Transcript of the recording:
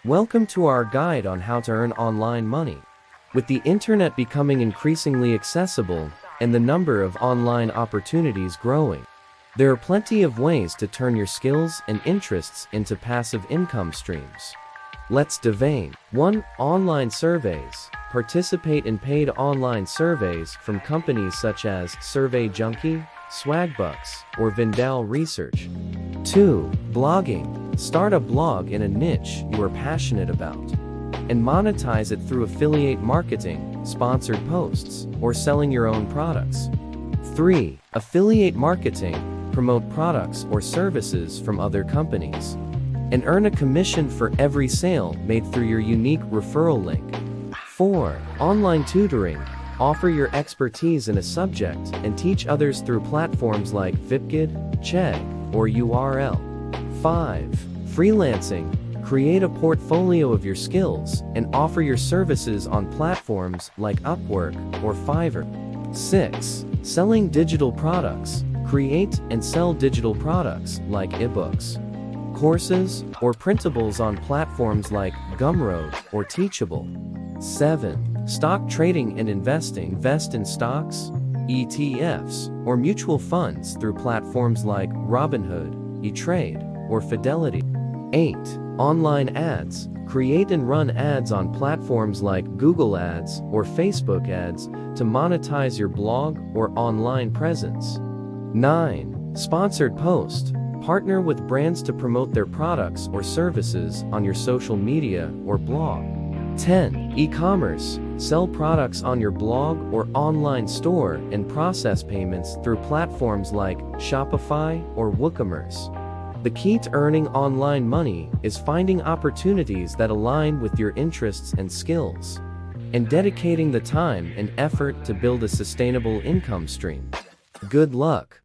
Welcome to our guide on how to earn online money. With the internet becoming increasingly accessible and the number of online opportunities growing, there are plenty of ways to turn your skills and interests into passive income streams. Let's dive in. 1. Online surveys. Participate in paid online surveys from companies such as SurveyJunkie, Swagbucks, or Vindal Research. 2. Blogging. Start a blog in a niche you are passionate about and monetize it through affiliate marketing, sponsored posts, or selling your own products. 3. Affiliate marketing. Promote products or services from other companies and earn a commission for every sale made through your unique referral link. 4. Online tutoring. Offer your expertise in a subject and teach others through platforms like VipGuide, Chegg, or URL. 5. Freelancing. Create a portfolio of your skills and offer your services on platforms like Upwork or Fiverr. 6. Selling digital products. Create and sell digital products like ebooks, courses, or printables on platforms like Gumroad or Teachable. 7. Stock trading and investing. Invest in stocks, ETFs, or mutual funds through platforms like Robinhood, eTrade, or Fidelity. 8. Online ads. Create and run ads on platforms like Google Ads or Facebook Ads to monetize your blog or online presence. 9. Sponsored post. Partner with brands to promote their products or services on your social media or blog. 10. E-commerce. Sell products on your blog or online store and process payments through platforms like Shopify or WooCommerce. The key to earning online money is finding opportunities that align with your interests and skills, and dedicating the time and effort to build a sustainable income stream. Good luck!